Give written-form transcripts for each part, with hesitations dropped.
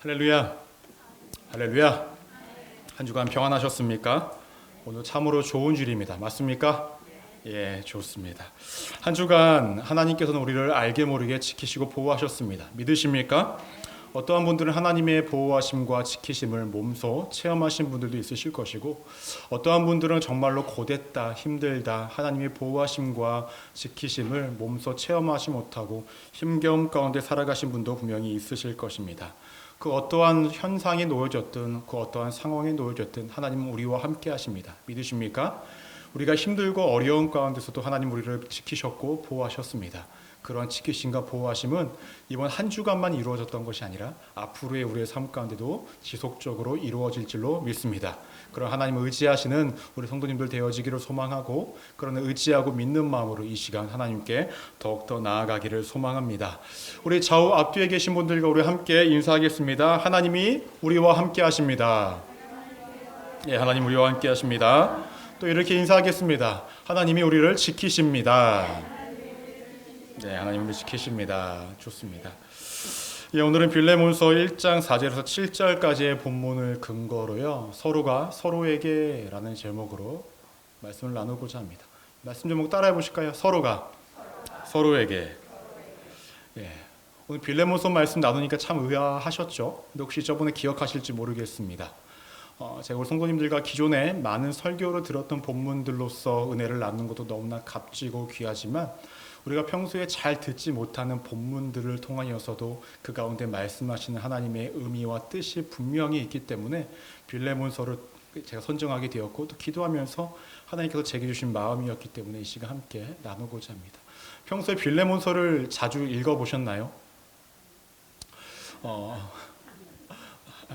할렐루야, 할렐루야. 한 주간 평안하셨습니까? 오늘 참으로 좋은 주일입니다. 맞습니까? 예, 좋습니다. 한 주간 하나님께서는 우리를 알게 모르게 지키시고 보호하셨습니다. 믿으십니까? 어떠한 분들은 하나님의 보호하심과 지키심을 몸소 체험하신 분들도 있으실 것이고, 어떠한 분들은 정말로 고됐다, 힘들다, 하나님의 보호하심과 지키심을 몸소 체험하지 못하고 힘겨움 가운데 살아가신 분도 분명히 있으실 것입니다. 그 어떠한 현상이 놓여졌든 그 어떠한 상황이 놓여졌든 하나님은 우리와 함께 하십니다. 믿으십니까? 우리가 힘들고 어려운 가운데서도 하나님 우리를 지키셨고 보호하셨습니다. 그러한 지키심과 보호하심은 이번 한 주간만 이루어졌던 것이 아니라 앞으로의 우리의 삶 가운데도 지속적으로 이루어질 줄로 믿습니다. 그런 하나님을 의지하시는 우리 성도님들 되어지기를 소망하고, 그런 의지하고 믿는 마음으로 이 시간 하나님께 더욱더 나아가기를 소망합니다. 우리 좌우 앞뒤에 계신 분들과 우리 함께 인사하겠습니다. 하나님이 우리와 함께 하십니다. 예, 하나님 우리와 함께 하십니다. 또 이렇게 인사하겠습니다. 하나님이 우리를 지키십니다. 네, 하나님을 지키십니다. 좋습니다. 예, 오늘은 빌레몬서 1장 4절에서 7절까지의 본문을 근거로요, 서로가 서로에게라는 제목으로 말씀을 나누고자 합니다. 말씀 제목 따라해 보실까요? 서로가 서로에게. 예, 오늘 빌레몬서 말씀 나누니까 참 의아하셨죠? 근데 혹시 저번에 기억하실지 모르겠습니다. 제가 우리 성도님들과 기존에 많은 설교를 들었던 본문들로서 은혜를 나누는 것도 너무나 값지고 귀하지만, 우리가 평소에 잘 듣지 못하는 본문들을 통하여서도 그 가운데 말씀하시는 하나님의 의미와 뜻이 분명히 있기 때문에 빌레몬서를 제가 선정하게 되었고, 또 기도하면서 하나님께서 제게 주신 마음이었기 때문에 이 시간 함께 나누고자 합니다. 평소에 빌레몬서를 자주 읽어보셨나요?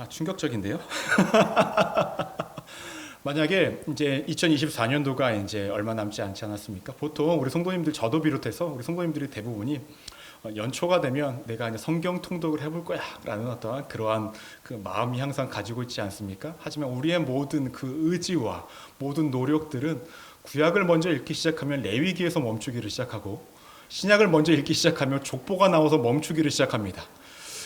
충격적인데요. 만약에 이제 2024년도가 이제 얼마 남지 않지 않았습니까? 보통 우리 성도님들, 저도 비롯해서 우리 성도님들이 대부분이 연초가 되면 내가 이제 성경 통독을 해볼 거야라는 어떠한 그러한 그 마음이 항상 가지고 있지 않습니까? 하지만 우리의 모든 그 의지와 모든 노력들은 구약을 먼저 읽기 시작하면 레위기에서 멈추기를 시작하고, 신약을 먼저 읽기 시작하면 족보가 나와서 멈추기를 시작합니다.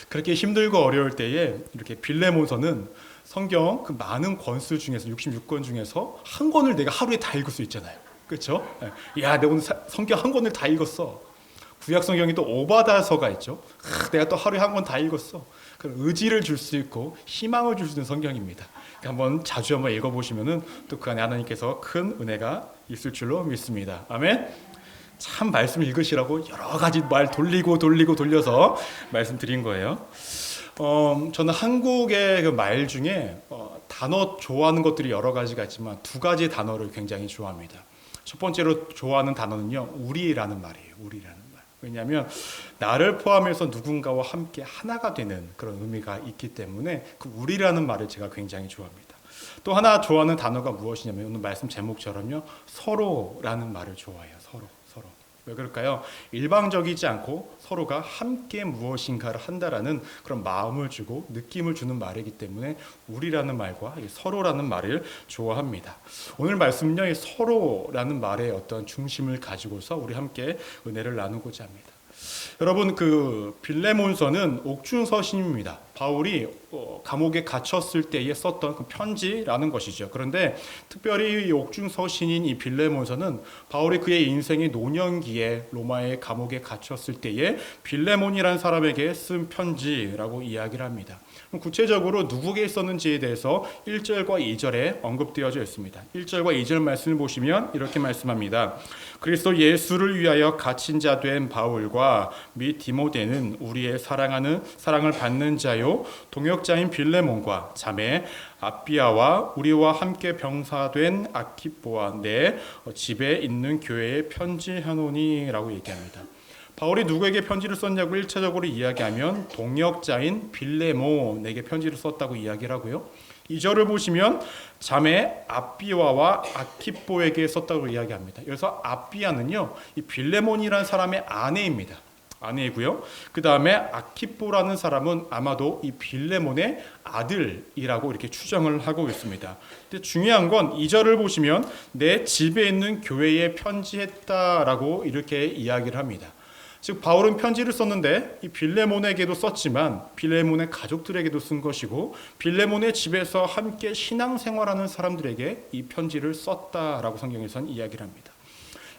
그렇게 힘들고 어려울 때에 이렇게 빌레몬서는 성경 그 많은 권수 중에서 66권 중에서 한 권을 내가 하루에 다 읽을 수 있잖아요. 그렇죠? 야, 내가 오늘 성경 한 권을 다 읽었어. 구약 성경이 또 오바다서가 있죠. 내가 또 하루에 한 권 다 읽었어. 그런 의지를 줄 수 있고 희망을 줄 수 있는 성경입니다. 한번 자주 한번 읽어보시면은 또 그 안에 하나님께서 큰 은혜가 있을 줄로 믿습니다. 아멘. 참 말씀 읽으시라고 여러 가지 말 돌려서 말씀드린 거예요. 저는 한국의 그 말 중에 단어 좋아하는 것들이 여러 가지가 있지만 두 가지 단어를 굉장히 좋아합니다. 첫 번째로 좋아하는 단어는요, 우리라는 말이에요. 우리라는 말. 왜냐하면 나를 포함해서 누군가와 함께 하나가 되는 그런 의미가 있기 때문에 그 우리라는 말을 제가 굉장히 좋아합니다. 또 하나 좋아하는 단어가 무엇이냐면 오늘 말씀 제목처럼요, 서로라는 말을 좋아해요. 서로. 왜 그럴까요? 일방적이지 않고 서로가 함께 무엇인가를 한다라는 그런 마음을 주고 느낌을 주는 말이기 때문에 우리라는 말과 서로라는 말을 좋아합니다. 오늘 말씀은요, 이 서로라는 말의 어떤 중심을 가지고서 우리 함께 은혜를 나누고자 합니다. 여러분, 그 빌레몬서는 옥중서신입니다. 바울이 감옥에 갇혔을 때에 썼던 그 편지라는 것이죠. 그런데 특별히 이 옥중서신인 이 빌레몬서는 바울이 그의 인생의 노년기에 로마의 감옥에 갇혔을 때에 빌레몬이라는 사람에게 쓴 편지라고 이야기를 합니다. 구체적으로 누구에게 썼는지에 대해서 1절과 2절에 언급되어져 있습니다. 1절과 2절 말씀을 보시면 이렇게 말씀합니다. 그리스도 예수를 위하여 갇힌 자 된 바울과 및 디모데는 우리의 사랑을 받는 자요 동역자인 빌레몬과 자매 아비아와 우리와 함께 병사된 아키포와 내 집에 있는 교회에 편지하노니라고 얘기합니다. 바울이 누구에게 편지를 썼냐고 1차적으로 이야기하면 동역자인 빌레몬에게 편지를 썼다고 이야기를 하고요. 2절을 보시면 자매 아비아와 아키포에게 썼다고 이야기합니다. 그래서 아비아는요, 이 빌레몬이라는 사람의 아내입니다. 아내이고요. 그 다음에 아키포라는 사람은 아마도 이 빌레몬의 아들이라고 이렇게 추정을 하고 있습니다. 근데 중요한 건 2절을 보시면 내 집에 있는 교회에 편지했다라고 이렇게 이야기를 합니다. 즉 바울은 편지를 썼는데 이 빌레몬에게도 썼지만 빌레몬의 가족들에게도 쓴 것이고 빌레몬의 집에서 함께 신앙생활하는 사람들에게 이 편지를 썼다라고 성경에서는 이야기를 합니다.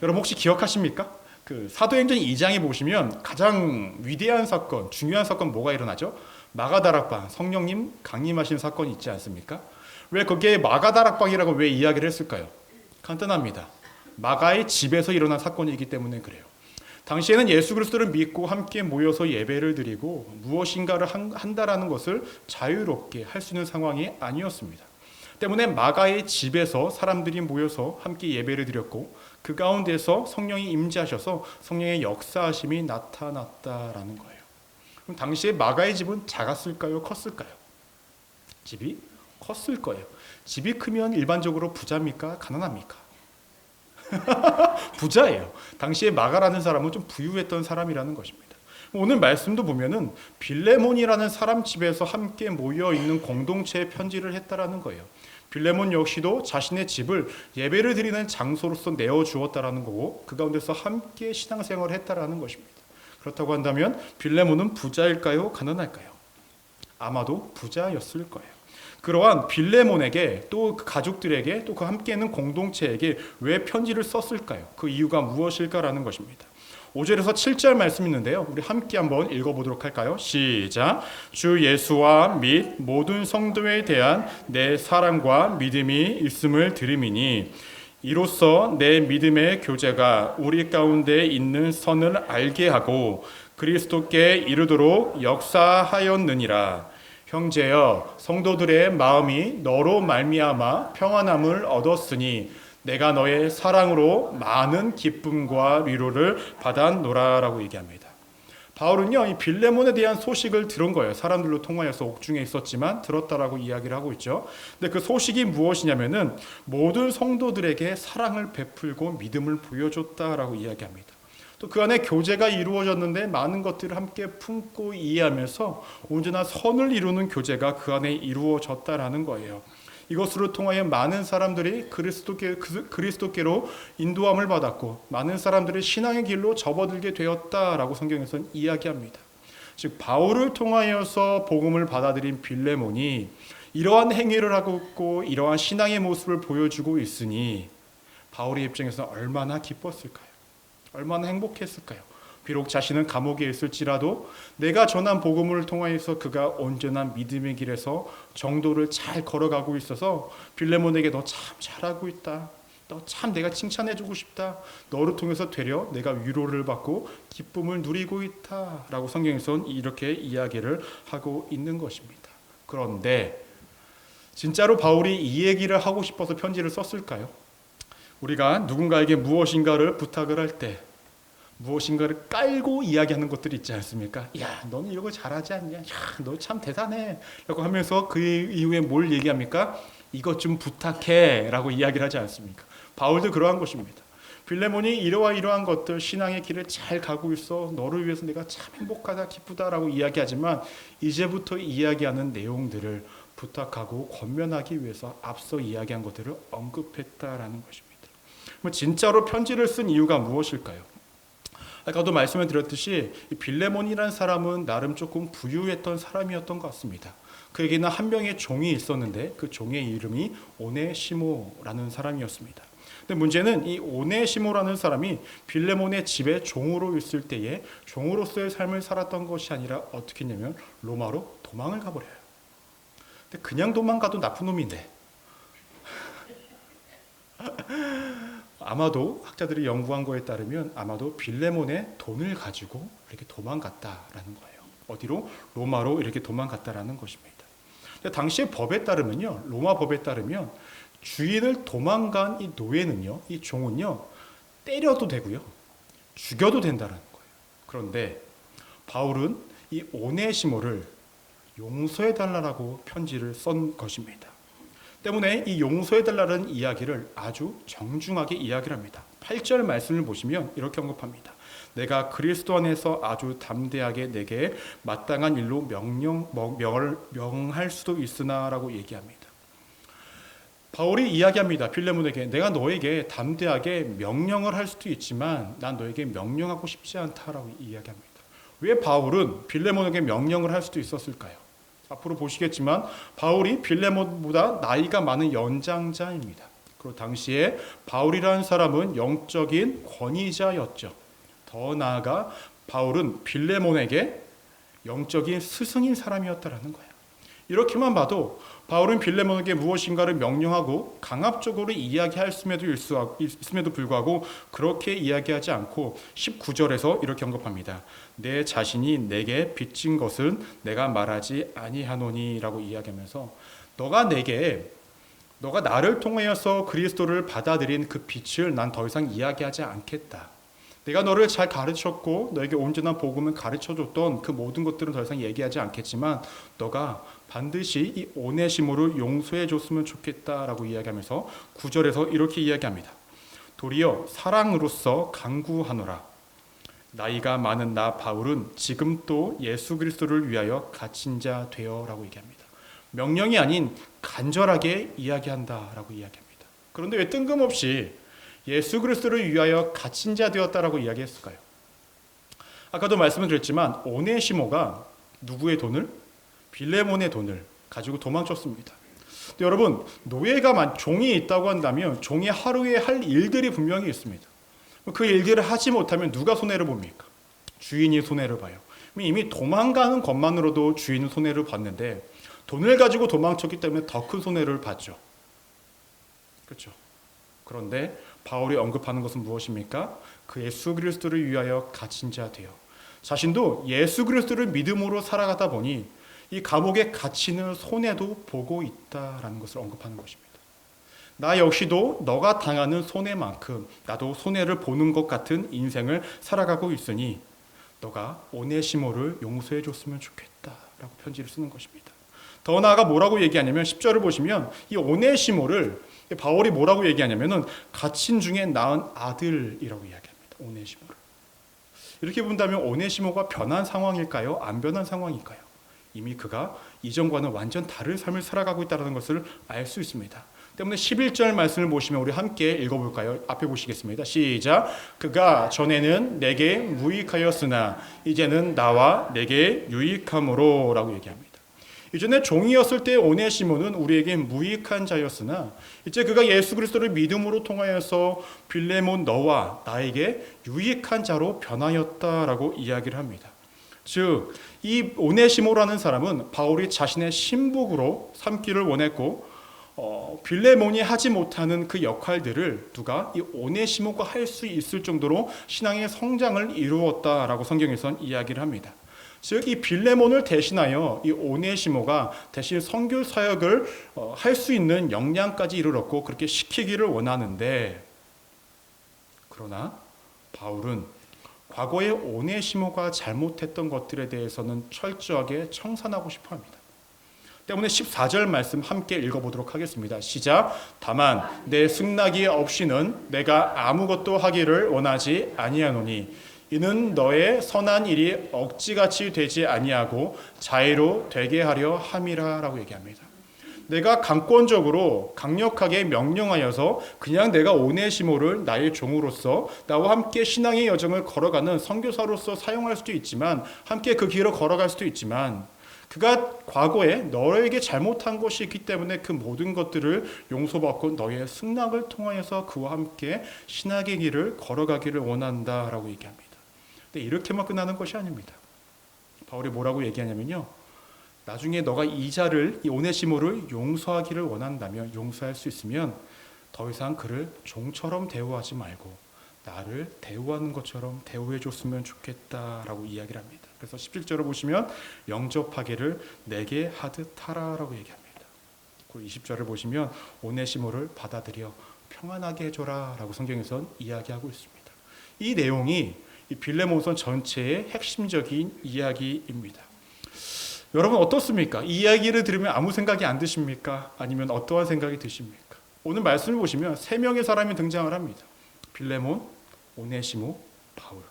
여러분 혹시 기억하십니까? 그 사도행전 2장에 보시면 가장 위대한 사건, 중요한 사건 뭐가 일어나죠? 마가다락방, 성령님 강림하신 사건이 있지 않습니까? 왜 거기에 마가다락방이라고 왜 이야기를 했을까요? 간단합니다. 마가의 집에서 일어난 사건이기 때문에 그래요. 당시에는 예수 그리스도를 믿고 함께 모여서 예배를 드리고 무엇인가를 한다라는 것을 자유롭게 할 수 있는 상황이 아니었습니다. 때문에 마가의 집에서 사람들이 모여서 함께 예배를 드렸고 그 가운데서 성령이 임재하셔서 성령의 역사하심이 나타났다라는 거예요. 그럼 당시에 마가의 집은 작았을까요? 컸을까요? 집이 컸을 거예요. 집이 크면 일반적으로 부자입니까? 가난합니까? 부자예요. 당시에 마가라는 사람은 좀 부유했던 사람이라는 것입니다. 오늘 말씀도 보면은 빌레몬이라는 사람 집에서 함께 모여 있는 공동체에 편지를 했다라는 거예요. 빌레몬 역시도 자신의 집을 예배를 드리는 장소로서 내어 주었다라는 거고 그 가운데서 함께 신앙생활을 했다라는 것입니다. 그렇다고 한다면 빌레몬은 부자일까요? 가난할까요? 아마도 부자였을 거예요. 그러한 빌레몬에게 또 그 가족들에게 또 그 함께 있는 공동체에게 왜 편지를 썼을까요? 그 이유가 무엇일까라는 것입니다. 5절에서 7절 말씀 있는데요. 우리 함께 한번 읽어보도록 할까요? 시작. 주 예수와 및 모든 성도에 대한 내 사랑과 믿음이 있음을 들음이니 이로써 내 믿음의 교제가 우리 가운데 있는 선을 알게 하고 그리스도께 이르도록 역사하였느니라. 형제여 성도들의 마음이 너로 말미암아 평안함을 얻었으니 내가 너의 사랑으로 많은 기쁨과 위로를 받았노라라고 얘기합니다. 바울은요 이 빌레몬에 대한 소식을 들은 거예요. 사람들로 통하여서 옥중에 있었지만 들었다라고 이야기를 하고 있죠. 근데 그 소식이 무엇이냐면은 모든 성도들에게 사랑을 베풀고 믿음을 보여줬다라고 이야기합니다. 또 그 안에 교제가 이루어졌는데 많은 것들을 함께 품고 이해하면서 온전한 선을 이루는 교제가 그 안에 이루어졌다라는 거예요. 이것으로 통하여 많은 사람들이 그리스도께로 인도함을 받았고 많은 사람들이 신앙의 길로 접어들게 되었다라고 성경에서는 이야기합니다. 즉 바울을 통하여서 복음을 받아들인 빌레몬이 이러한 행위를 하고 있고 이러한 신앙의 모습을 보여주고 있으니 바울의 입장에서는 얼마나 기뻤을까요? 얼마나 행복했을까요? 비록 자신은 감옥에 있을지라도 내가 전한 복음을 통하여서 그가 온전한 믿음의 길에서 정도를 잘 걸어가고 있어서 빌레몬에게 너 참 잘하고 있다. 너 참 내가 칭찬해주고 싶다. 너를 통해서 되려 내가 위로를 받고 기쁨을 누리고 있다. 라고 성경에서는 이렇게 이야기를 하고 있는 것입니다. 그런데 진짜로 바울이 이 얘기를 하고 싶어서 편지를 썼을까요? 우리가 누군가에게 무엇인가를 부탁을 할 때 무엇인가를 깔고 이야기하는 것들이 있지 않습니까? 야, 너는 이거 잘하지 않냐? 야, 너 참 대단해. 라고 하면서 그 이후에 뭘 얘기합니까? 이것 좀 부탁해. 라고 이야기를 하지 않습니까? 바울도 그러한 것입니다. 빌레몬이 이러한 것들 신앙의 길을 잘 가고 있어. 너를 위해서 내가 참 행복하다, 기쁘다라고 이야기하지만 이제부터 이야기하는 내용들을 부탁하고 권면하기 위해서 앞서 이야기한 것들을 언급했다라는 것입니다. 진짜로 편지를 쓴 이유가 무엇일까요? 아까도 말씀을 드렸듯이 빌레몬이라는 사람은 나름 조금 부유했던 사람이었던 것 같습니다. 그에게는 한 명의 종이 있었는데 그 종의 이름이 오네시모라는 사람이었습니다. 근데 문제는 이 오네시모라는 사람이 빌레몬의 집에 종으로 있을 때에 종으로서의 삶을 살았던 것이 아니라 어떻게 했냐면 로마로 도망을 가버려요. 근데 그냥 도망가도 나쁜 놈인데 아마도 학자들이 연구한 거에 따르면 아마도 빌레몬의 돈을 가지고 이렇게 도망갔다라는 거예요. 어디로? 로마로 이렇게 도망갔다라는 것입니다. 근데 당시의 법에 따르면요, 로마 법에 따르면 주인을 도망간 이 노예는요, 이 종은요, 때려도 되고요, 죽여도 된다라는 거예요. 그런데 바울은 이 오네시모를 용서해달라고 편지를 쓴 것입니다. 때문에 이 용서해달라는 이야기를 아주 정중하게 이야기를 합니다. 8절 말씀을 보시면 이렇게 언급합니다. 내가 그리스도 안에서 아주 담대하게 내게 마땅한 일로 명할 수도 있으나 라고 얘기합니다. 바울이 이야기합니다. 빌레몬에게 내가 너에게 담대하게 명령을 할 수도 있지만 난 너에게 명령하고 싶지 않다라고 이야기합니다. 왜 바울은 빌레몬에게 명령을 할 수도 있었을까요? 앞으로 보시겠지만 바울이 빌레몬보다 나이가 많은 연장자입니다. 그리고 당시에 바울이라는 사람은 영적인 권위자였죠. 더 나아가 바울은 빌레몬에게 영적인 스승인 사람이었다라는 거예요. 이렇게만 봐도 바울은 빌레몬에게 무엇인가를 명령하고 강압적으로 이야기할 있음에도 불구하고 그렇게 이야기하지 않고 19절에서 이렇게 언급합니다. 내 자신이 내게 빚진 것은 내가 말하지 아니하노니라고 이야기하면서 너가 나를 통하여서 그리스도를 받아들인 그 빚을 난 더 이상 이야기하지 않겠다. 내가 너를 잘 가르쳤고 너에게 온전한 복음을 가르쳐줬던 그 모든 것들은 더 이상 얘기하지 않겠지만 너가 반드시 이 오네시모를 용서해 줬으면 좋겠다라고 이야기하면서 9절에서 이렇게 이야기합니다. 도리어 사랑으로서 강구하노라. 나이가 많은 나 바울은 지금 또 예수 그리스도를 위하여 갇힌 자 되어라고 얘기합니다. 명령이 아닌 간절하게 이야기한다라고 이야기합니다. 그런데 왜 뜬금없이 예수 그리스도를 위하여 갇힌 자 되었다라고 이야기했을까요? 아까도 말씀을 드렸지만 오네시모가 누구의 돈을? 빌레몬의 돈을 가지고 도망쳤습니다. 여러분, 종이 있다고 한다면 종이 하루에 할 일들이 분명히 있습니다. 그 일들을 하지 못하면 누가 손해를 봅니까? 주인이 손해를 봐요. 이미 도망가는 것만으로도 주인은 손해를 봤는데 돈을 가지고 도망쳤기 때문에 더 큰 손해를 봤죠. 그렇죠? 그런데 바울이 언급하는 것은 무엇입니까? 그 예수 그리스도를 위하여 갇힌 자 되어 자신도 예수 그리스도를 믿음으로 살아가다 보니 이 감옥에 갇히는 손해도 보고 있다라는 것을 언급하는 것입니다. 나 역시도 너가 당하는 손해만큼 나도 손해를 보는 것 같은 인생을 살아가고 있으니 너가 오네시모를 용서해 줬으면 좋겠다라고 편지를 쓰는 것입니다. 더 나아가 뭐라고 얘기하냐면 10절을 보시면 이 오네시모를 바울이 뭐라고 얘기하냐면은 갇힌 중에 낳은 아들이라고 이야기합니다. 오네시모를. 이렇게 본다면 오네시모가 변한 상황일까요? 안 변한 상황일까요? 이미 그가 이전과는 완전 다른 삶을 살아가고 있다는 것을 알 수 있습니다. 때문에 11절 말씀을 보시면 우리 함께 읽어볼까요? 앞에 보시겠습니다. 시작. 그가 전에는 내게 무익하였으나 이제는 나와 내게 유익함으로 라고 얘기합니다. 이전에 종이었을 때 오네시모는 우리에게 무익한 자였으나 이제 그가 예수 그리스도를 믿음으로 통하여서 빌레몬 너와 나에게 유익한 자로 변하였다라고 이야기를 합니다. 즉, 이 오네시모라는 사람은 바울이 자신의 신복으로 삼기를 원했고 빌레몬이 하지 못하는 그 역할들을 누가 이 오네시모가 할 수 있을 정도로 신앙의 성장을 이루었다라고 성경에서는 이야기를 합니다. 즉, 이 빌레몬을 대신하여 이 오네시모가 대신 선교 사역을 할 수 있는 역량까지 이르렀고 그렇게 시키기를 원하는데, 그러나 바울은 과거에 오네시모가 잘못했던 것들에 대해서는 철저하게 청산하고 싶어 합니다. 때문에 14절 말씀 함께 읽어보도록 하겠습니다. 시작. 다만 내 승낙이 없이는 내가 아무것도 하기를 원하지 아니하노니 이는 너의 선한 일이 억지같이 되지 아니하고 자의로 되게 하려 함이라 라고 얘기합니다. 내가 강권적으로 강력하게 명령하여서 그냥 내가 오네시모를 나의 종으로서 나와 함께 신앙의 여정을 걸어가는 선교사로서 사용할 수도 있지만 함께 그 길을 걸어갈 수도 있지만 그가 과거에 너에게 잘못한 것이 있기 때문에 그 모든 것들을 용서받고 너의 승낙을 통하여서 그와 함께 신학의 길을 걸어가기를 원한다라고 얘기합니다. 근데 이렇게만 끝나는 것이 아닙니다. 바울이 뭐라고 얘기하냐면요. 나중에 너가 이 오네시모를 용서하기를 원한다면, 용서할 수 있으면 더 이상 그를 종처럼 대우하지 말고 나를 대우하는 것처럼 대우해 줬으면 좋겠다라고 이야기를 합니다. 그래서 17절을 보시면 영접하기를 내게 하듯 하라라고 얘기합니다. 그리고 20절을 보시면 오네시모를 받아들여 평안하게 해줘라라고 성경에서는 이야기하고 있습니다. 이 내용이 이 빌레몬서 전체의 핵심적인 이야기입니다. 여러분 어떻습니까? 이 이야기를 들으면 아무 생각이 안 드십니까? 아니면 어떠한 생각이 드십니까? 오늘 말씀을 보시면 세 명의 사람이 등장을 합니다. 빌레몬, 오네시모, 바울.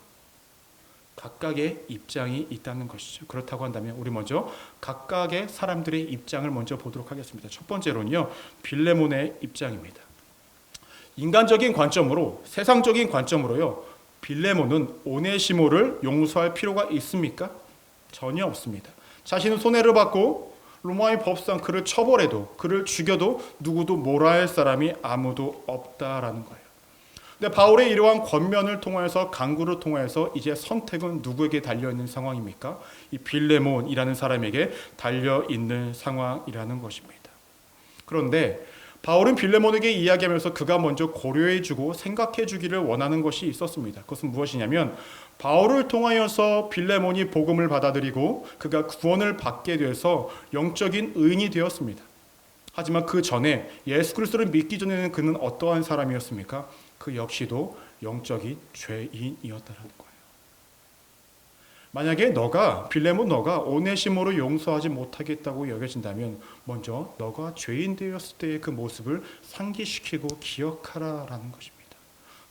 각각의 입장이 있다는 것이죠. 그렇다고 한다면 우리 먼저 각각의 사람들의 입장을 먼저 보도록 하겠습니다. 첫 번째로는요, 빌레몬의 입장입니다. 인간적인 관점으로, 세상적인 관점으로요, 빌레몬은 오네시모를 용서할 필요가 있습니까? 전혀 없습니다. 자신은 손해를 받고 로마의 법상 그를 처벌해도, 그를 죽여도 누구도 뭐라 할 사람이 아무도 없다라는 거예요. 근데 바울의 이러한 권면을 통해서, 강구를 통해서 이제 선택은 누구에게 달려있는 상황입니까? 이 빌레몬이라는 사람에게 달려있는 상황이라는 것입니다. 그런데 바울은 빌레몬에게 이야기하면서 그가 먼저 고려해주고 생각해주기를 원하는 것이 있었습니다. 그것은 무엇이냐면, 바울을 통하여서 빌레몬이 복음을 받아들이고 그가 구원을 받게 돼서 영적인 의인이 되었습니다. 하지만 그 전에, 예수 그리스도를 믿기 전에는 그는 어떠한 사람이었습니까? 그 역시도 영적인 죄인이었다는 거예요. 만약에 빌레몬 너가 오네시모를 용서하지 못하겠다고 여겨진다면 먼저 너가 죄인 되었을 때의 그 모습을 상기시키고 기억하라라는 것입니다.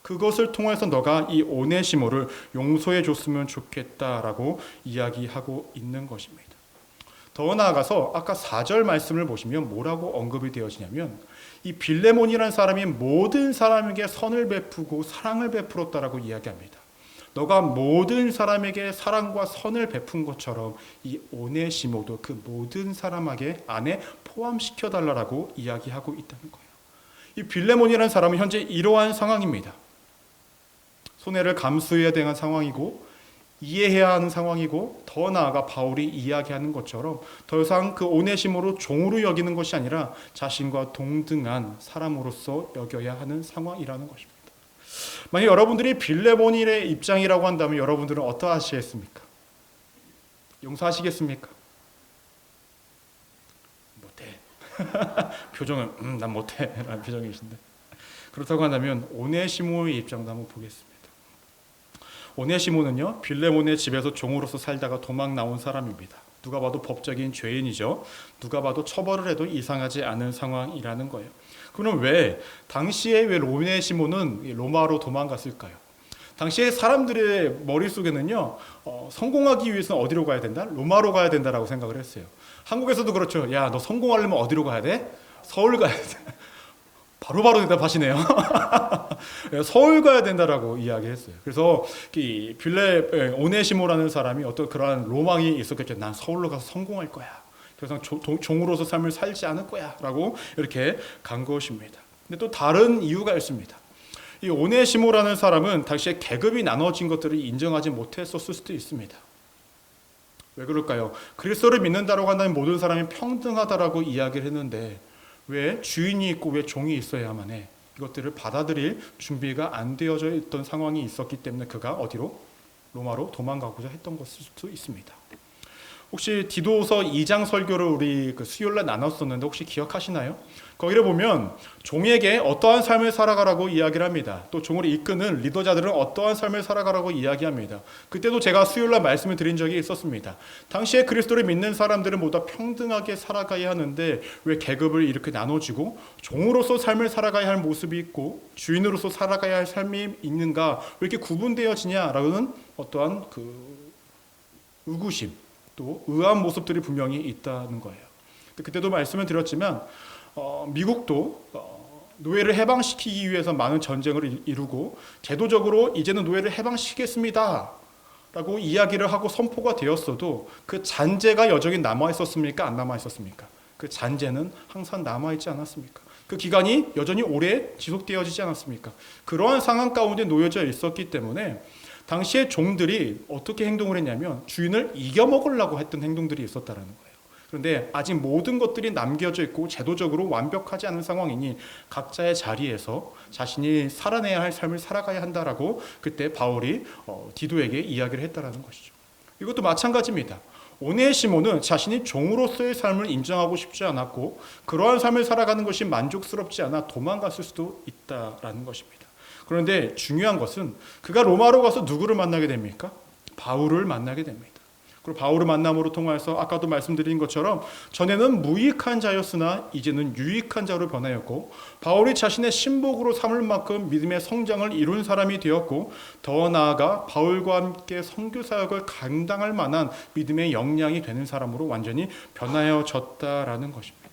그것을 통해서 너가 이 오네시모를 용서해 줬으면 좋겠다라고 이야기하고 있는 것입니다. 더 나아가서 아까 4절 말씀을 보시면 뭐라고 언급이 되어지냐면, 이 빌레몬이라는 사람이 모든 사람에게 선을 베푸고 사랑을 베풀었다라고 이야기합니다. 너가 모든 사람에게 사랑과 선을 베푼 것처럼 이 오네시모도 그 모든 사람에게 안에 포함시켜달라고 이야기하고 있다는 거예요. 이 빌레몬이라는 사람은 현재 이러한 상황입니다. 손해를 감수해야 되는 상황이고 이해해야 하는 상황이고, 더 나아가 바울이 이야기하는 것처럼 더 이상 그 오네시모로 종으로 여기는 것이 아니라 자신과 동등한 사람으로서 여겨야 하는 상황이라는 것입니다. 만약 여러분들이 빌레몬의 입장이라고 한다면 여러분들은 어떠하시겠습니까? 용서하시겠습니까? 못해. 표정은 난 못해 라는 표정이신데, 그렇다고 한다면 오네시모의 입장도 한번 보겠습니다. 오네시모는요, 빌레몬의 집에서 종으로서 살다가 도망 나온 사람입니다. 누가 봐도 법적인 죄인이죠. 누가 봐도 처벌을 해도 이상하지 않은 상황이라는 거예요. 그럼 당시에 왜 오네시모는 로마로 도망갔을까요? 당시에 사람들의 머릿속에는요, 성공하기 위해서는 어디로 가야 된다? 로마로 가야 된다라고 생각을 했어요. 한국에서도 그렇죠. 야, 너 성공하려면 어디로 가야 돼? 서울 가야 돼. 바로바로 대답하시네요. 서울 가야 된다라고 이야기했어요. 그래서 오네시모라는 사람이 어떤 그러한 로망이 있었겠죠. 난 서울로 가서 성공할 거야. 그래서 종으로서 삶을 살지 않을 거야 라고 이렇게 간 것입니다. 근데 또 다른 이유가 있습니다. 이 오네시모라는 사람은 당시에 계급이 나눠진 것들을 인정하지 못했었을 수도 있습니다. 왜 그럴까요? 그리스도를 믿는다라고 한다면 모든 사람이 평등하다라고 이야기를 했는데, 왜 주인이 있고 왜 종이 있어야만 해? 이것들을 받아들일 준비가 안 되어져 있던 상황이 있었기 때문에 그가 어디로? 로마로 도망가고자 했던 것일 수도 있습니다. 혹시 디도서 2장 설교를 우리 수요일날 나눴었는데 혹시 기억하시나요? 거기를 보면 종에게 어떠한 삶을 살아가라고 이야기를 합니다. 또 종을 이끄는 리더자들은 어떠한 삶을 살아가라고 이야기합니다. 그때도 제가 수요일날 말씀을 드린 적이 있었습니다. 당시에 그리스도를 믿는 사람들은 모두 평등하게 살아가야 하는데 왜 계급을 이렇게 나눠지고 종으로서 삶을 살아가야 할 모습이 있고 주인으로서 살아가야 할 삶이 있는가, 왜 이렇게 구분되어지냐라는 어떠한 의구심, 또 의아한 모습들이 분명히 있다는 거예요. 그때도 말씀을 드렸지만 미국도 노예를 해방시키기 위해서 많은 전쟁을 이루고 제도적으로 이제는 노예를 해방시키겠습니다 라고 이야기를 하고 선포가 되었어도 그 잔재가 여전히 남아있었습니까? 안 남아있었습니까? 그 잔재는 항상 남아있지 않았습니까? 그 기간이 여전히 오래 지속되어지지 않았습니까? 그러한 상황 가운데 놓여져 있었기 때문에 당시의 종들이 어떻게 행동을 했냐면 주인을 이겨먹으려고 했던 행동들이 있었다는 거예요. 그런데 아직 모든 것들이 남겨져 있고 제도적으로 완벽하지 않은 상황이니 각자의 자리에서 자신이 살아내야 할 삶을 살아가야 한다라고 그때 바울이 디도에게 이야기를 했다라는 것이죠. 이것도 마찬가지입니다. 오네시모는 자신이 종으로서의 삶을 인정하고 싶지 않았고 그러한 삶을 살아가는 것이 만족스럽지 않아 도망갔을 수도 있다라는 것입니다. 그런데 중요한 것은 그가 로마로 가서 누구를 만나게 됩니까? 바울을 만나게 됩니다. 그리고 바울을 만남으로 통하여서 아까도 말씀드린 것처럼 전에는 무익한 자였으나 이제는 유익한 자로 변하였고, 바울이 자신의 신복으로 삼을 만큼 믿음의 성장을 이룬 사람이 되었고, 더 나아가 바울과 함께 선교 사역을 감당할 만한 믿음의 역량이 되는 사람으로 완전히 변하여졌다라는 것입니다.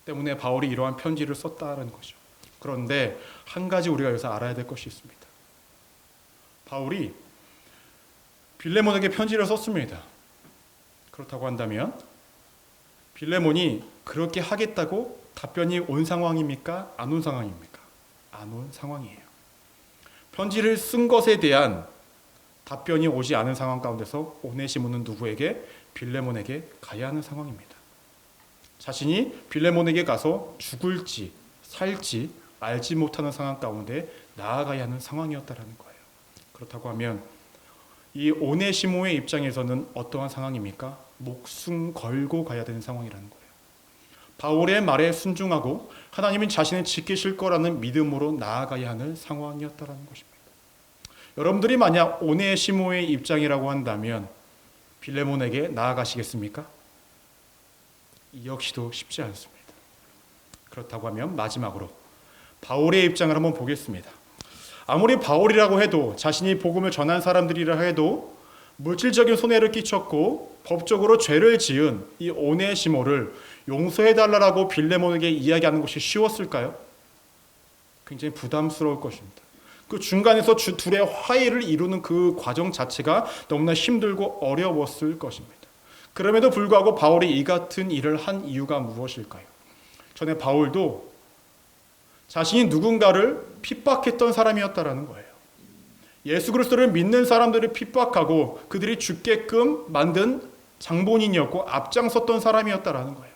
때문에 바울이 이러한 편지를 썼다라는 거죠. 그런데 한 가지 우리가 여기서 알아야 될 것이 있습니다. 바울이 빌레몬에게 편지를 썼습니다. 그렇다고 한다면 빌레몬이 그렇게 하겠다고 답변이 온 상황입니까? 안 온 상황입니까? 안 온 상황이에요. 편지를 쓴 것에 대한 답변이 오지 않은 상황 가운데서 오네시모는 누구에게? 빌레몬에게 가야 하는 상황입니다. 자신이 빌레몬에게 가서 죽을지 살지 알지 못하는 상황 가운데 나아가야 하는 상황이었다라는 거예요. 그렇다고 하면 이 오네시모의 입장에서는 어떠한 상황입니까? 목숨 걸고 가야 되는 상황이라는 거예요. 바울의 말에 순종하고 하나님은 자신을 지키실 거라는 믿음으로 나아가야 하는 상황이었다라는 것입니다. 여러분들이 만약 오네시모의 입장이라고 한다면 빌레몬에게 나아가시겠습니까? 이 역시도 쉽지 않습니다. 그렇다고 하면 마지막으로 바울의 입장을 한번 보겠습니다. 아무리 바울이라고 해도, 자신이 복음을 전한 사람들이라 해도 물질적인 손해를 끼쳤고 법적으로 죄를 지은 이 오네시모를 용서해달라고 빌레몬에게 이야기하는 것이 쉬웠을까요? 굉장히 부담스러울 것입니다. 그 중간에서 둘의 화해를 이루는 그 과정 자체가 너무나 힘들고 어려웠을 것입니다. 그럼에도 불구하고 바울이 이 같은 일을 한 이유가 무엇일까요? 전에 바울도 자신이 누군가를 핍박했던 사람이었다라는 거예요. 예수 그리스도를 믿는 사람들을 핍박하고 그들이 죽게끔 만든 장본인이었고 앞장섰던 사람이었다라는 거예요.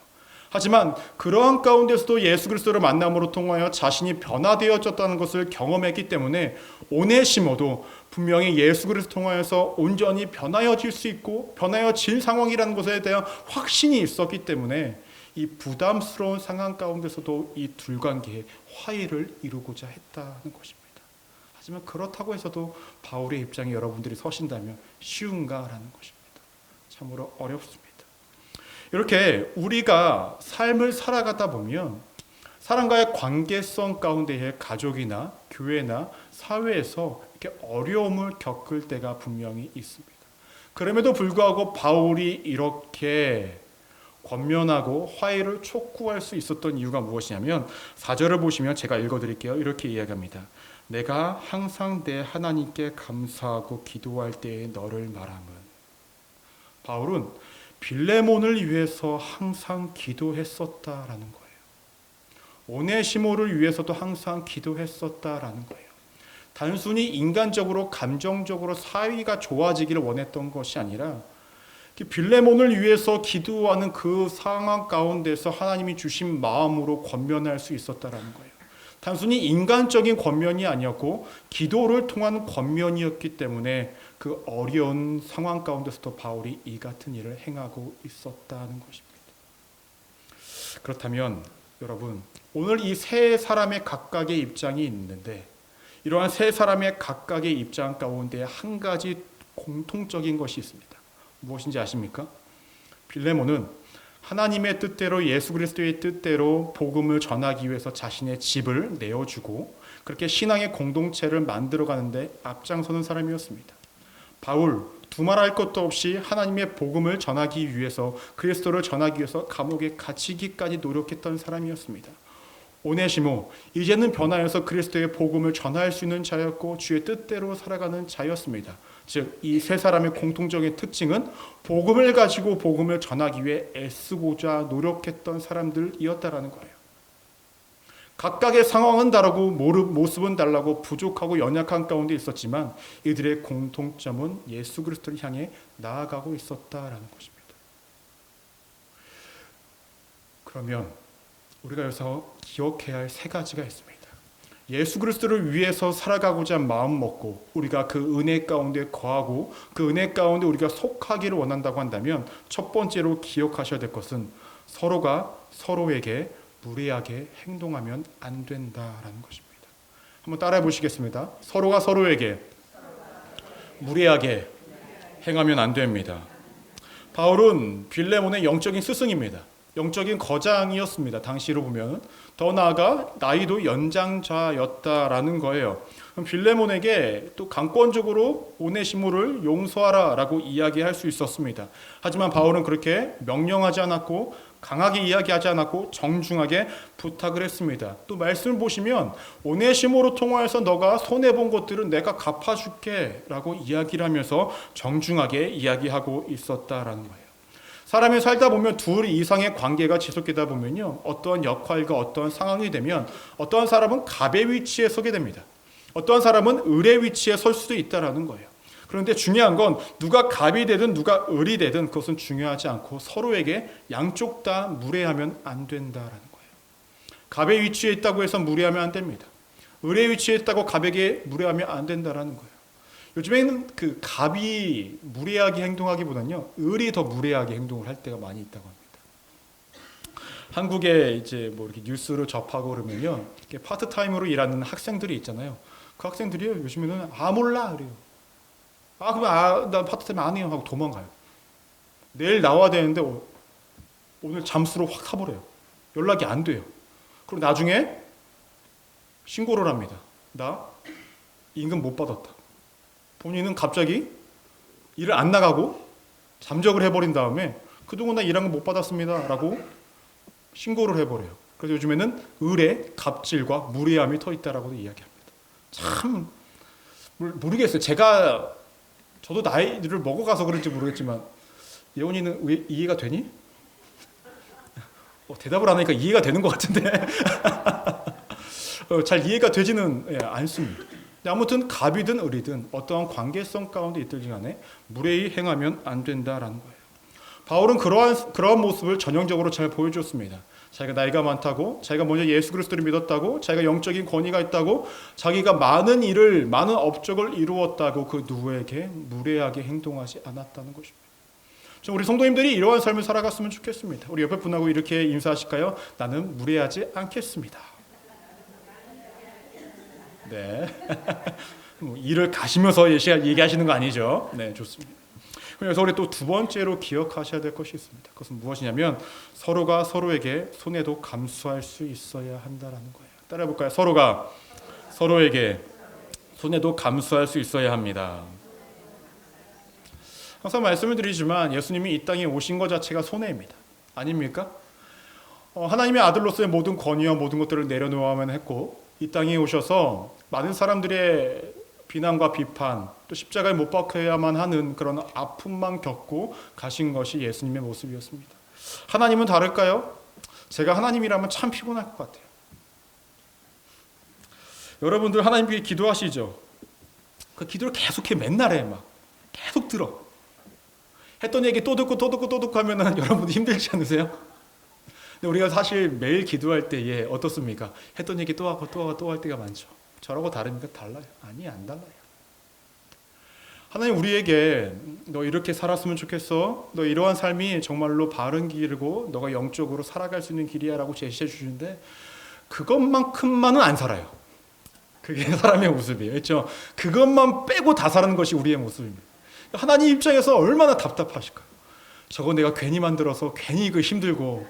하지만 그러한 가운데서도 예수 그리스도를 만남으로 통하여 자신이 변화되어졌다는 것을 경험했기 때문에 오네시모도 분명히 예수 그리스도 통하여서 온전히 변화여질 수 있고 변화여질 상황이라는 것에 대한 확신이 있었기 때문에 이 부담스러운 상황 가운데서도 이 둘 관계에 화해를 이루고자 했다는 것입니다. 하지만 그렇다고 해서도 바울의 입장에 여러분들이 서신다면 쉬운가라는 것입니다. 참으로 어렵습니다. 이렇게 우리가 삶을 살아가다 보면 사람과의 관계성 가운데에 가족이나 교회나 사회에서 이렇게 어려움을 겪을 때가 분명히 있습니다. 그럼에도 불구하고 바울이 이렇게 권면하고 화해를 촉구할 수 있었던 이유가 무엇이냐면 4절을 보시면 제가 읽어드릴게요. 이렇게 이야기합니다. 내가 항상 내 하나님께 감사하고 기도할 때에 너를 말함은. 바울은 빌레몬을 위해서 항상 기도했었다라는 거예요. 오네시모를 위해서도 항상 기도했었다라는 거예요. 단순히 인간적으로 감정적으로 사이가 좋아지기를 원했던 것이 아니라 빌레몬을 위해서 기도하는 그 상황 가운데서 하나님이 주신 마음으로 권면할 수 있었다라는 거예요. 단순히 인간적인 권면이 아니었고 기도를 통한 권면이었기 때문에 그 어려운 상황 가운데서도 바울이 이 같은 일을 행하고 있었다는 것입니다. 그렇다면 여러분, 오늘 이 세 사람의 각각의 입장이 있는데 이러한 세 사람의 각각의 입장 가운데 한 가지 공통적인 것이 있습니다. 무엇인지 아십니까? 빌레몬은 하나님의 뜻대로 예수 그리스도의 뜻대로 복음을 전하기 위해서 자신의 집을 내어주고 그렇게 신앙의 공동체를 만들어가는데 앞장서는 사람이었습니다. 바울, 두말할 것도 없이 하나님의 복음을 전하기 위해서 그리스도를 전하기 위해서 감옥에 갇히기까지 노력했던 사람이었습니다. 오네시모, 이제는 변화해서 그리스도의 복음을 전할 수 있는 자였고 주의 뜻대로 살아가는 자였습니다. 즉, 이 세 사람의 공통적인 특징은 복음을 가지고 복음을 전하기 위해 애쓰고자 노력했던 사람들이었다라는 거예요. 각각의 상황은 다르고 모습은 달라고 부족하고 연약한 가운데 있었지만 이들의 공통점은 예수 그리스도를 향해 나아가고 있었다라는 것입니다. 그러면 우리가 여기서 기억해야 할 세 가지가 있습니다. 예수 그리스도를 위해서 살아가고자 마음 먹고 우리가 그 은혜 가운데 거하고 그 은혜 가운데 우리가 속하기를 원한다고 한다면 첫 번째로 기억하셔야 될 것은 서로가 서로에게 무례하게 행동하면 안 된다라는 것입니다. 한번 따라해 보시겠습니다. 서로가 서로에게 무례하게 행하면 안 됩니다. 바울은 빌레몬의 영적인 스승입니다. 영적인 거장이었습니다. 당시로 보면 더 나아가 나이도 연장자였다라는 거예요. 빌레몬에게 또 강권적으로 오네시모를 용서하라라고 이야기할 수 있었습니다. 하지만 바울은 그렇게 명령하지 않았고 강하게 이야기하지 않았고 정중하게 부탁을 했습니다. 또 말씀을 보시면 오네시모로 통하여서 너가 손해본 것들은 내가 갚아줄게 라고 이야기를 하면서 정중하게 이야기하고 있었다라는 거예요. 사람이 살다 보면 둘 이상의 관계가 지속되다 보면요, 어떠한 역할과 어떠한 상황이 되면 어떠한 사람은 갑의 위치에 서게 됩니다. 어떠한 사람은 을의 위치에 설 수도 있다라는 거예요. 그런데 중요한 건 누가 갑이 되든 누가 을이 되든 그것은 중요하지 않고 서로에게 양쪽 다 무례하면 안 된다라는 거예요. 갑의 위치에 있다고 해서 무례하면 안 됩니다. 을의 위치에 있다고 갑에게 무례하면 안 된다라는 거예요. 요즘에는 그 갑이 무례하게 행동하기보다는요, 을이 더 무례하게 행동을 할 때가 많이 있다고 합니다. 한국에 이제 뭐 이렇게 뉴스를 접하고 그러면요, 이렇게 파트타임으로 일하는 학생들이 있잖아요. 그 학생들이요, 요즘에는 몰라 그래요. 그러면 나 파트타임 안 해요 하고 도망가요. 내일 나와야 되는데 오늘 잠수로 확 타버려요. 연락이 안 돼요. 그리고 나중에 신고를 합니다. 나 임금 못 받았다. 본인은 갑자기 일을 안 나가고 잠적을 해버린 다음에 그동안 나 일한 거 못 받았습니다 라고 신고를 해버려요. 그래서 요즘에는 을의 갑질과 무례함이 더 있다라고 이야기합니다. 참 모르겠어요. 저도 나이를 먹어가서 그런지 모르겠지만 예원이는 왜 이해가 되니? 대답을 안 하니까 이해가 되는 것 같은데 잘 이해가 되지는 않습니다. 아무튼 갑이든 을이든 어떠한 관계성 가운데 있든지 간에 무례히 행하면 안 된다라는 거예요. 바울은 그러한 모습을 전형적으로 잘 보여줬습니다. 자기가 나이가 많다고, 자기가 먼저 예수 그리스도를 믿었다고, 자기가 영적인 권위가 있다고, 자기가 많은 업적을 이루었다고 그 누구에게 무례하게 행동하지 않았다는 것입니다. 우리 성도님들이 이러한 삶을 살아갔으면 좋겠습니다. 우리 옆에 분하고 이렇게 인사하실까요? 나는 무례하지 않겠습니다. 네. 일을 가시면서 얘기하시는 거 아니죠? 네, 좋습니다. 그래서 우리 또 두 번째로 기억하셔야 될 것이 있습니다. 그것은 무엇이냐면 서로가 서로에게 손해도 감수할 수 있어야 한다라는 거예요. 따라해 볼까요? 서로가 서로에게 손해도 감수할 수 있어야 합니다. 항상 말씀을 드리지만 예수님이 이 땅에 오신 것 자체가 손해입니다. 아닙니까? 하나님의 아들로서의 모든 권위와 모든 것들을 내려놓아야만 했고 이 땅에 오셔서 많은 사람들의 비난과 비판 또 십자가에 못 박혀야만 하는 그런 아픔만 겪고 가신 것이 예수님의 모습이었습니다. 하나님은 다를까요? 제가 하나님이라면 참 피곤할 것 같아요. 여러분들 하나님께 기도하시죠? 그 기도를 계속해 맨날 해 막 계속 들어. 했던 얘기 또 듣고 하면은 여러분 힘들지 않으세요? 근데 우리가 사실 매일 기도할 때에 어떻습니까? 했던 얘기 또 하고 할 때가 많죠. 저라고 다릅니까? 달라요. 아니, 안 달라요. 하나님 우리에게 너 이렇게 살았으면 좋겠어. 너 이러한 삶이 정말로 바른 길이고 너가 영적으로 살아갈 수 있는 길이야 라고 제시해 주시는데 그것만큼만은 안 살아요. 그게 사람의 모습이에요. 그렇죠? 그것만 빼고 다 사는 것이 우리의 모습입니다. 하나님 입장에서 얼마나 답답하실까요? 저거 내가 괜히 만들어서 괜히 힘들고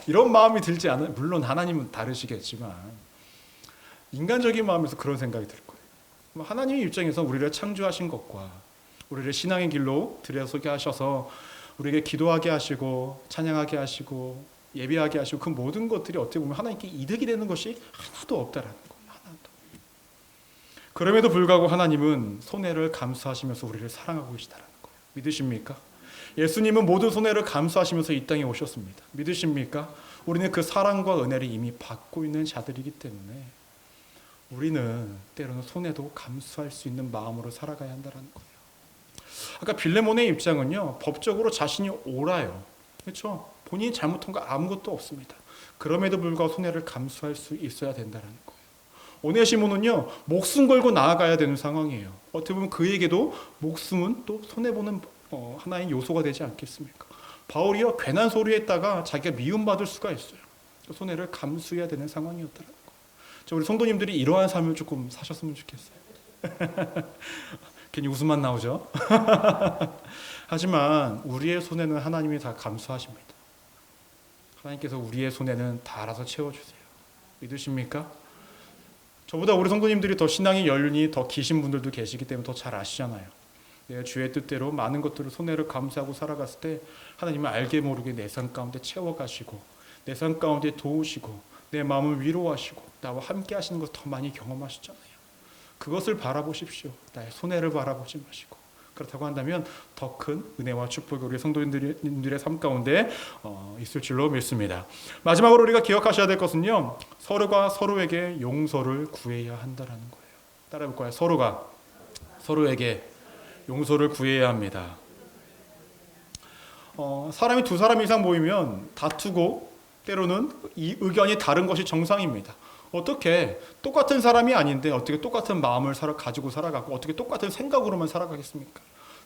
이런 마음이 들지 않아요. 물론 하나님은 다르시겠지만 인간적인 마음에서 그런 생각이 들 거예요. 하나님의 입장에서 우리를 창조하신 것과 우리를 신앙의 길로 들여서게 하셔서 우리에게 기도하게 하시고 찬양하게 하시고 예배하게 하시고 그 모든 것들이 어떻게 보면 하나님께 이득이 되는 것이 하나도 없다라는 거예요. 하나도. 그럼에도 불구하고 하나님은 손해를 감수하시면서 우리를 사랑하고 계시다라는 거예요. 믿으십니까? 예수님은 모든 손해를 감수하시면서 이 땅에 오셨습니다. 믿으십니까? 우리는 그 사랑과 은혜를 이미 받고 있는 자들이기 때문에 우리는 때로는 손해도 감수할 수 있는 마음으로 살아가야 한다는 거예요. 아까 빌레몬의 입장은요, 법적으로 자신이 옳아요. 그렇죠? 본인이 잘못한 거 아무것도 없습니다. 그럼에도 불구하고 손해를 감수할 수 있어야 된다는 거예요. 오네시모는요, 목숨 걸고 나아가야 되는 상황이에요. 어떻게 보면 그에게도 목숨은 또 손해보는 하나의 요소가 되지 않겠습니까? 바울이요, 괜한 소리 했다가 자기가 미움받을 수가 있어요. 손해를 감수해야 되는 상황이었더라고요. 우리 성도님들이 이러한 삶을 조금 사셨으면 좋겠어요. 괜히 웃음만 나오죠. 하지만 우리의 손에는 하나님이 다 감수하십니다. 하나님께서 우리의 손에는 다 알아서 채워주세요. 믿으십니까? 저보다 우리 성도님들이 더 신앙의 연륜이 더 기신 분들도 계시기 때문에 더 잘 아시잖아요. 내가 주의 뜻대로 많은 것들을 손해를 감수하고 살아갔을 때 하나님은 알게 모르게 내 삶 가운데 채워가시고 내 삶 가운데 도우시고 내 마음을 위로하시고 나와 함께 하시는 것을 더 많이 경험하시잖아요. 그것을 바라보십시오. 나의 손해를 바라보지 마시고. 그렇다고 한다면 더 큰 은혜와 축복이 우리 성도님들의 삶 가운데 있을 줄로 믿습니다. 마지막으로 우리가 기억하셔야 될 것은요, 서로가 서로에게 용서를 구해야 한다는 거예요. 따라해볼 거예요. 서로가 서로에게 용서를 구해야 합니다. 사람이 두 사람 이상 모이면 다투고 때로는 이 의견이 다른 것이 정상입니다. 어떻게 똑같은 사람이 아닌데 어떻게 똑같은 마음을 가지고 살아가고 어떻게 똑같은 생각으로만 살아가겠습니까?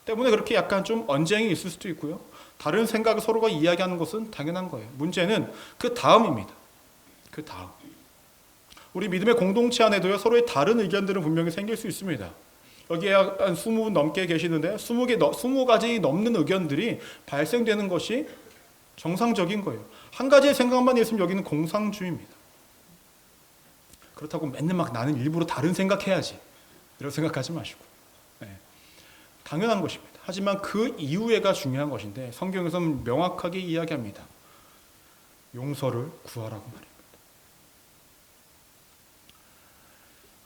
때문에 그렇게 약간 좀 언쟁이 있을 수도 있고요. 다른 생각을 서로가 이야기하는 것은 당연한 거예요. 문제는 그 다음입니다. 그 다음. 우리 믿음의 공동체 안에도요, 서로의 다른 의견들은 분명히 생길 수 있습니다. 여기에 한 20분 넘게 계시는데 20가지 넘는 의견들이 발생되는 것이 정상적인 거예요. 한 가지의 생각만 있으면 여기는 공상주의입니다. 그렇다고 맨날 막 나는 일부러 다른 생각해야지 이런 생각하지 마시고, 당연한 것입니다. 하지만 그 이후에가 중요한 것인데 성경에서는 명확하게 이야기합니다. 용서를 구하라고 말입니다.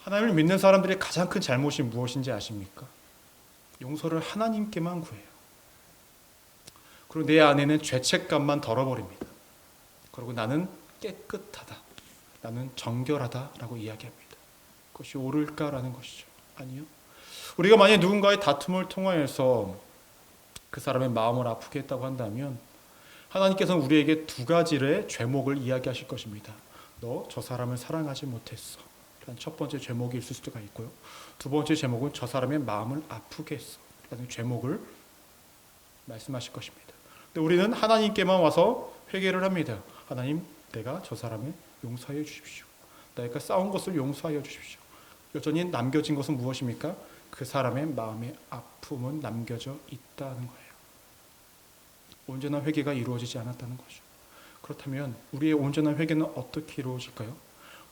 하나님을 믿는 사람들의 가장 큰 잘못이 무엇인지 아십니까? 용서를 하나님께만 구해요. 그리고 내 안에는 죄책감만 덜어버립니다. 그리고 나는 깨끗하다, 나는 정결하다라고 이야기합니다. 그것이 옳을까라는 것이죠. 아니요. 우리가 만약 누군가의 다툼을 통하여서 그 사람의 마음을 아프게 했다고 한다면 하나님께서는 우리에게 두 가지의 죄목을 이야기하실 것입니다. 너 저 사람을 사랑하지 못했어. 라는 첫 번째 죄목이 있을 수가 있고요. 두 번째 제목은 저 사람의 마음을 아프게 했어. 라는 죄목을 말씀하실 것입니다. 근데 우리는 하나님께만 와서 회개를 합니다. 하나님, 내가 저 사람을 용서하여 주십시오. 내가 싸운 것을 용서하여 주십시오. 여전히 남겨진 것은 무엇입니까? 그 사람의 마음의 아픔은 남겨져 있다는 거예요. 온전한 회개가 이루어지지 않았다는 거죠. 그렇다면 우리의 온전한 회개는 어떻게 이루어질까요?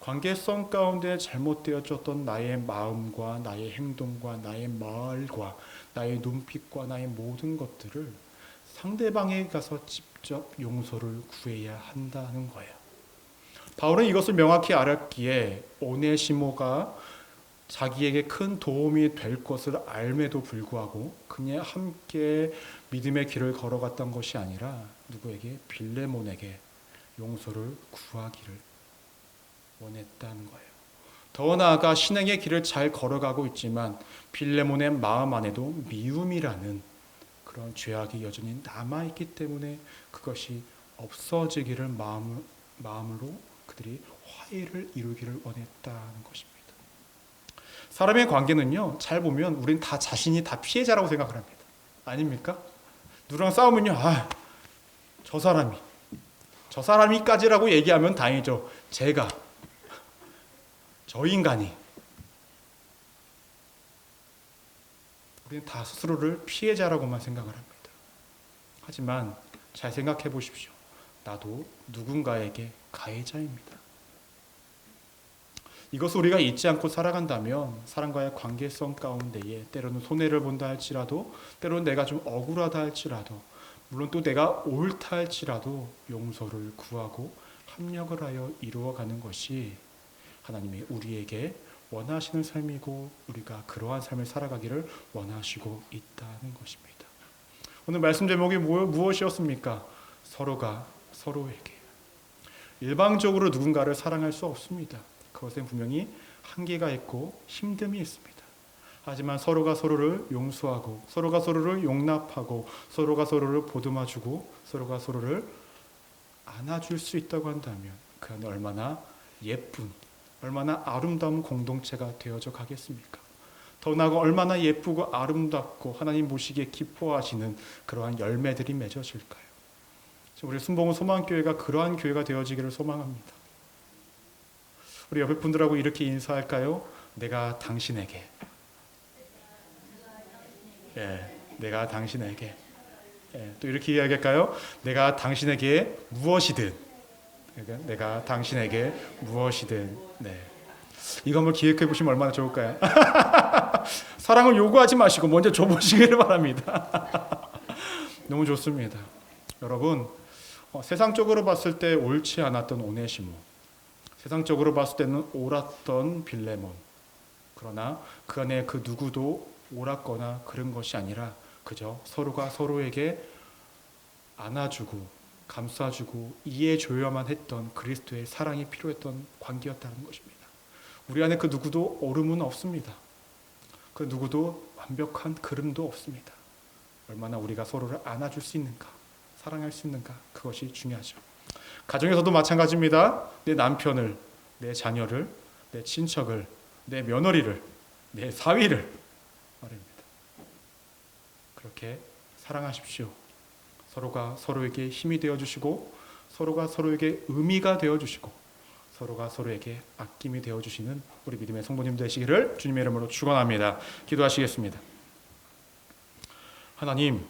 관계성 가운데 잘못되어졌던 나의 마음과 나의 행동과 나의 말과 나의 눈빛과 나의 모든 것들을 상대방에게 가서 직접 용서를 구해야 한다는 거예요. 바울은 이것을 명확히 알았기에 오네시모가 자기에게 큰 도움이 될 것을 알매도 불구하고 그냥 함께 믿음의 길을 걸어갔던 것이 아니라 누구에게? 빌레몬에게 용서를 구하기를 원했다는 거예요. 더 나아가 신앙의 길을 잘 걸어가고 있지만 빌레몬의 마음 안에도 미움이라는 그런 죄악이 여전히 남아있기 때문에 그것이 없어지기를 마음으로 그들이 화해를 이루기를 원했다는 것입니다. 사람의 관계는요, 잘 보면 우린 다 자신이 다 피해자라고 생각을 합니다. 아닙니까? 누구랑 싸우면요, 저 사람이까지라고 얘기하면 다행이죠. 저 인간이. 우리는 다 스스로를 피해자라고만 생각을 합니다. 하지만 잘 생각해 보십시오. 나도 누군가에게 가해자입니다. 이것을 우리가 잊지 않고 살아간다면 사람과의 관계성 가운데에 때로는 손해를 본다 할지라도 때로는 내가 좀 억울하다 할지라도 물론 또 내가 옳다 할지라도 용서를 구하고 합력을 하여 이루어가는 것이 하나님이 우리에게 원하시는 삶이고 우리가 그러한 삶을 살아가기를 원하시고 있다는 것입니다. 오늘 말씀 제목이 무엇이었습니까? 서로가 서로에게. 일방적으로 누군가를 사랑할 수 없습니다. 그것은 분명히 한계가 있고 힘듦이 있습니다. 하지만 서로가 서로를 용서하고 서로가 서로를 용납하고 서로가 서로를 보듬어주고 서로가 서로를 안아줄 수 있다고 한다면 그 안에 얼마나 예쁜 얼마나 아름다운 공동체가 되어져 가겠습니까? 더 나아가 얼마나 예쁘고 아름답고 하나님 보시기에 기뻐하시는 그러한 열매들이 맺어질까요? 우리 순복음 소망교회가 그러한 교회가 되어지기를 소망합니다. 우리 옆에 분들하고 이렇게 인사할까요? 내가 당신에게 내가 당신에게 또 이렇게 이야기할까요? 내가 당신에게 무엇이든 내가 당신에게 무엇이든 이거 한번 기획해 보시면 얼마나 좋을까요? 사랑을 요구하지 마시고 먼저 줘보시기를 바랍니다. 너무 좋습니다. 여러분 세상적으로 봤을 때 옳지 않았던 오네시모, 세상적으로 봤을 때는 옳았던 빌레몬, 그러나 그 안에 그 누구도 옳았거나 그런 것이 아니라 그저 서로가 서로에게 안아주고 감싸주고 이해줘야만 했던 그리스도의 사랑이 필요했던 관계였다는 것입니다. 우리 안에 그 누구도 옳음은 없습니다. 그 누구도 완벽한 그름도 없습니다. 얼마나 우리가 서로를 안아줄 수 있는가, 사랑할 수 있는가, 그것이 중요하죠. 가정에서도 마찬가지입니다. 내 남편을, 내 자녀를, 내 친척을, 내 며느리를, 내 사위를 말입니다. 그렇게 사랑하십시오. 서로가 서로에게 힘이 되어주시고 서로가 서로에게 의미가 되어주시고 서로가 서로에게 아낌이 되어주시는 우리 믿음의 성도님 되시기를 주님의 이름으로 축원합니다. 기도하시겠습니다. 하나님,